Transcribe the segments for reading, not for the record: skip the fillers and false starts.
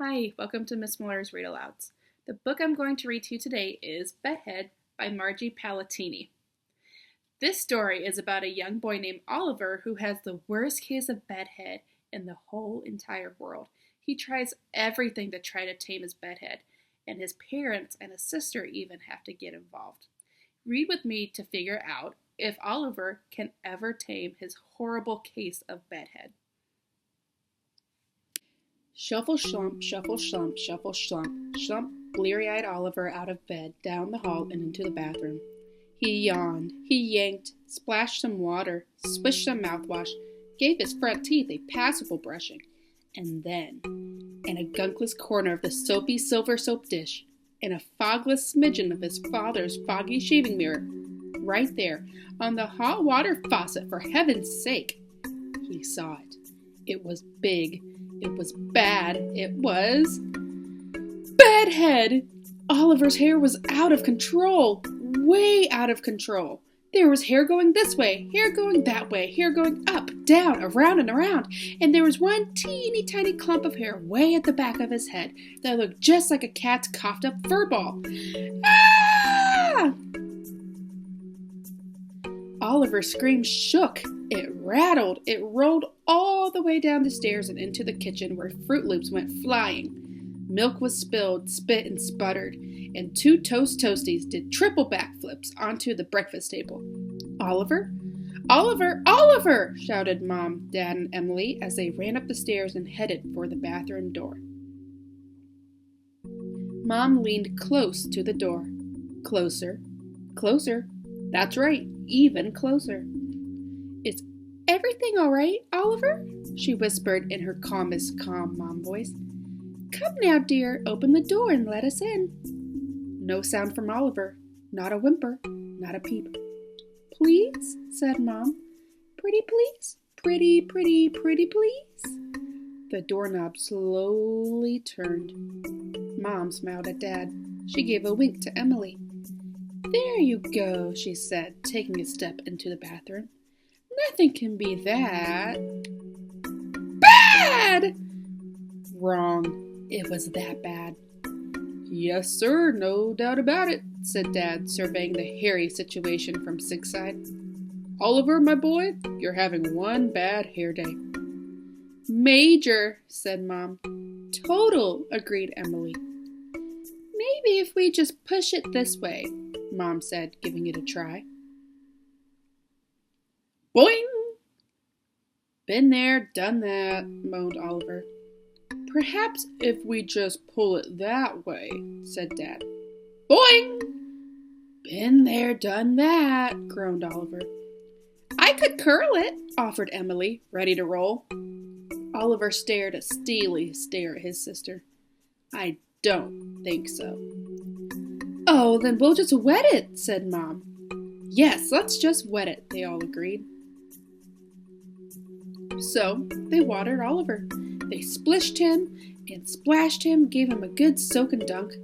Hi, welcome to Miss Miller's Read Alouds. The book I'm going to read to you today is Bedhead by Margie Palatini. This story is about a young boy named Oliver who has the worst case of bedhead in the whole entire world. He tries everything to try to tame his bedhead, and his parents and his sister even have to get involved. Read with me to figure out if Oliver can ever tame his horrible case of bedhead. Shuffle slump, shuffle slump, shuffle slump, slump bleary-eyed Oliver out of bed, down the hall and into the bathroom. He yawned, he yanked, splashed some water, swished some mouthwash, gave his front teeth a passable brushing, and then, in a gunkless corner of the soapy silver soap dish, in a fogless smidgen of his father's foggy shaving mirror, right there, on the hot water faucet, for heaven's sake, he saw it. It was big. It was bad. It was Bedhead! Oliver's hair was out of control. Way out of control. There was hair going this way, hair going that way, hair going up, down, around, and around. And there was one teeny tiny clump of hair way at the back of his head that looked just like a cat's coughed up fur ball. Ah! Oliver's scream shook. It rattled. It rolled all the way down the stairs and into the kitchen where Fruit Loops went flying. Milk was spilled, spit, and sputtered, and two toast toasties did triple backflips onto the breakfast table. Oliver? Oliver! Oliver! Shouted Mom, Dad, and Emily as they ran up the stairs and headed for the bathroom door. Mom leaned close to the door. Closer. Closer. That's right, even closer. Is everything all right, Oliver? She whispered in her calmest, calm mom voice. Come now, dear, open the door and let us in. No sound from Oliver. Not a whimper, not a peep. Please, said Mom. Pretty please? Pretty, pretty, pretty please? The doorknob slowly turned. Mom smiled at Dad. She gave a wink to Emily. There you go, she said, taking a step into the bathroom. Nothing can be that bad! Wrong. It was that bad. Yes, sir, no doubt about it, said Dad, surveying the hairy situation from Sig's side. Oliver, my boy, you're having one bad hair day. Major, said Mom. Total, agreed Emily. Maybe if we just push it this way, Mom said, giving it a try. Boing! Been there, done that, moaned Oliver. Perhaps if we just pull it that way, said Dad. Boing! Been there, done that, groaned Oliver. I could curl it, offered Emily, ready to roll. Oliver stared a steely stare at his sister. I don't think so. Oh, then we'll just wet it, said Mom. Yes, let's just wet it, they all agreed. So they watered Oliver. They splished him and splashed him, gave him a good soak and dunk.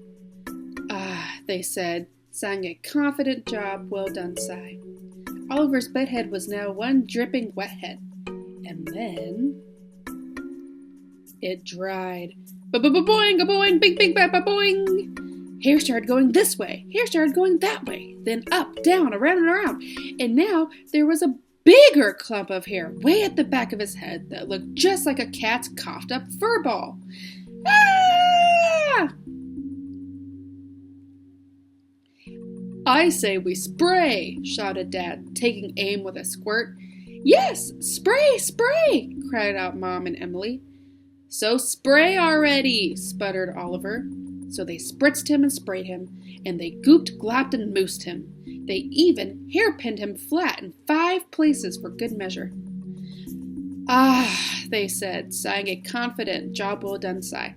Ah, they said, sighing a confident job well done sigh. Oliver's bedhead was now one dripping wet head. And then it dried. Ba-ba-ba-boing, a-boing, bing, bing, ba-ba-boing. Hair started going this way. Hair started going that way. Then up, down, around, and around. And now there was a bigger clump of hair way at the back of his head that looked just like a cat's coughed up fur ball. Ah! I say we spray, shouted Dad, taking aim with a squirt. Yes, spray, spray, cried out Mom and Emily. So spray already, sputtered Oliver. So they spritzed him and sprayed him, and they gooped, glopped, and moosed him. They even hairpinned him flat in 5 places for good measure. Ah, they said, sighing a confident, job well done sigh.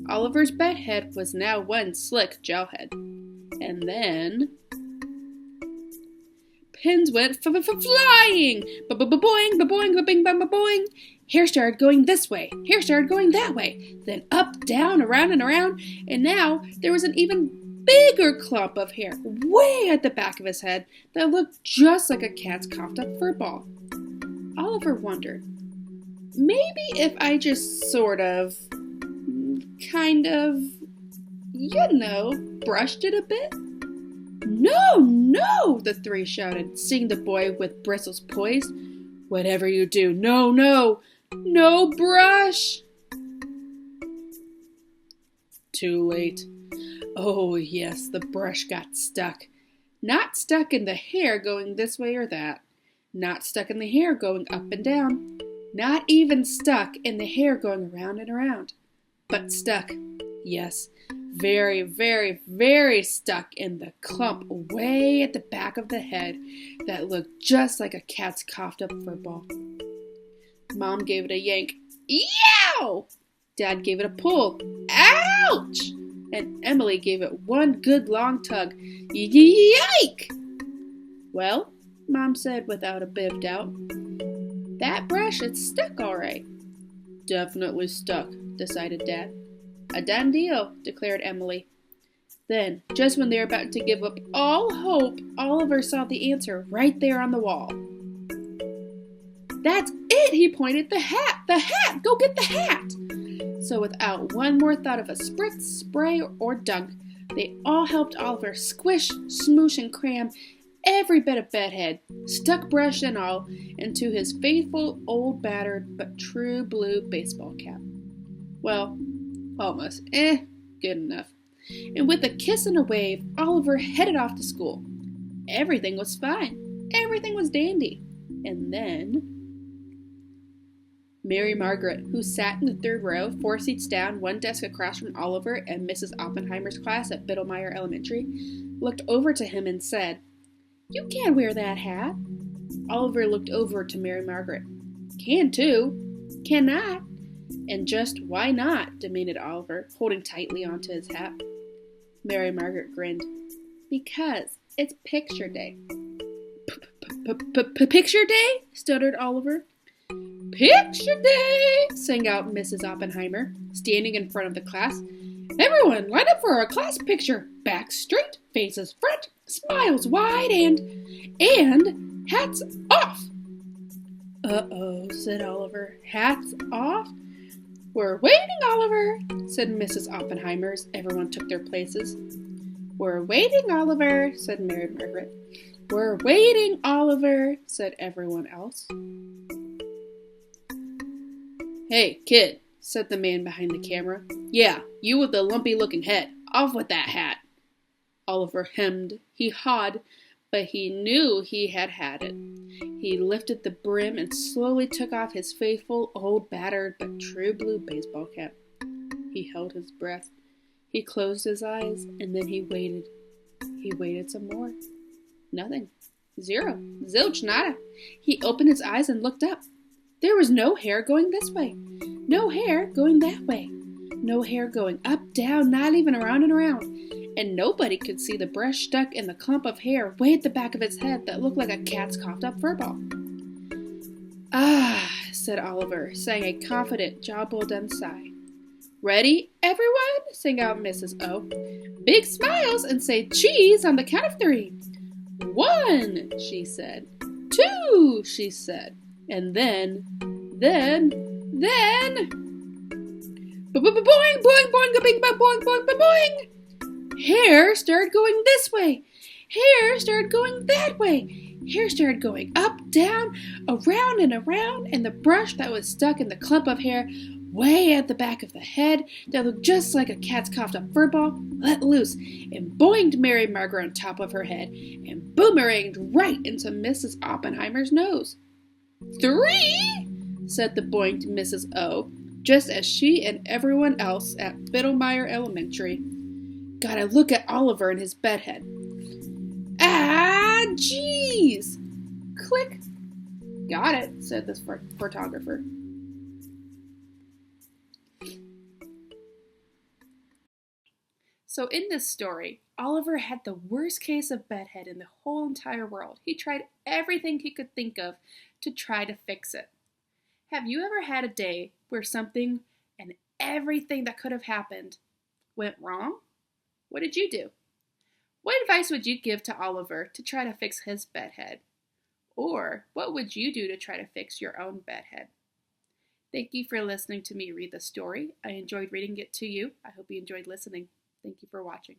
Oliver's bedhead was now one slick gelhead. And then pins went flying! Ba-ba-ba-boing, ba-boing, ba-bing, ba-ba-boing. Hair started going this way, hair started going that way, then up, down, around, and around, and now there was an even bigger clump of hair way at the back of his head that looked just like a cat's coughed up fur ball. Oliver wondered, maybe if I just sort of kind of, brushed it a bit. No, no, the three shouted, seeing the boy with bristles poised. Whatever you do, no, no, no brush. Too late. Oh, yes, the brush got stuck. Not stuck in the hair going this way or that. Not stuck in the hair going up and down. Not even stuck in the hair going around and around. But stuck, yes, very, very, very stuck in the clump way at the back of the head that looked just like a cat's coughed up fur ball. Mom gave it a yank. Yow! Dad gave it a pull. Ouch! And Emily gave it one good long tug. Yike! Well, Mom said without a bit of doubt, that brush is stuck all right. Definitely stuck, decided Dad. A done deal, declared Emily. Then, just when they were about to give up all hope, Oliver saw the answer right there on the wall. That's it, he pointed. The hat! The hat! Go get the hat! So without one more thought of a spritz, spray, or dunk, they all helped Oliver squish, smoosh, and cram every bit of Bedhead, stuck brush and all, into his faithful, old, battered, but true blue baseball cap. Well, almost. Good enough. And with a kiss and a wave, Oliver headed off to school. Everything was fine. Everything was dandy. And then Mary Margaret, who sat in the third row, 4 seats down, one desk across from Oliver and Mrs. Oppenheimer's class at Biddlemeyer Elementary, looked over to him and said, "You can't wear that hat." Oliver looked over to Mary Margaret. "Can too." "Cannot." "And just why not?" demanded Oliver, holding tightly onto his hat. Mary Margaret grinned. "Because it's picture day." "Picture day?" stuttered Oliver. "Picture day!" sang out Mrs. Oppenheimer, standing in front of the class. "Everyone, line up for a class picture. Back straight, faces front, smiles wide, and hats off." "Uh-oh," said Oliver. "Hats off?" "We're waiting, Oliver," said Mrs. Oppenheimer as everyone took their places. "We're waiting, Oliver," said Mary Margaret. "We're waiting, Oliver," said everyone else. "Hey, kid," said the man behind the camera. "Yeah, you with the lumpy-looking head. Off with that hat." Oliver hemmed. He hawed, but he knew he had it. He lifted the brim and slowly took off his faithful, old, battered, but true blue baseball cap. He held his breath. He closed his eyes, and then he waited. He waited some more. Nothing. Zero. Zilch, nada. He opened his eyes and looked up. There was no hair going this way. No hair going that way. No hair going up, down, not even around and around. And nobody could see the brush stuck in the clump of hair way at the back of his head that looked like a cat's coughed-up fur ball. "Ah," said Oliver, saying a confident, job-well-done sigh. "Ready, everyone?" sang out Mrs. O. "Big smiles and say cheese on the count of 3. 1, she said. 2, she said. And then, boing, boing, boing, bing, boing, boing, boing. Hair started going this way. Hair started going that way. Hair started going up, down, around, and the brush that was stuck in the clump of hair way at the back of the head that looked just like a cat's coughed-up fur ball let loose and boinged Mary Margaret on top of her head and boomeranged right into Mrs. Oppenheimer's nose. 3, said the boinged Mrs. O, just as she and everyone else at Biddlemeyer Elementary got a look at Oliver and his bedhead. "Ah, jeez!" Click. "Got it," said the photographer. So in this story, Oliver had the worst case of bedhead in the whole entire world. He tried everything he could think of to try to fix it. Have you ever had a day where something and everything that could have happened went wrong? What did you do? What advice would you give to Oliver to try to fix his bedhead? Or what would you do to try to fix your own bedhead? Thank you for listening to me read the story. I enjoyed reading it to you. I hope you enjoyed listening. Thank you for watching.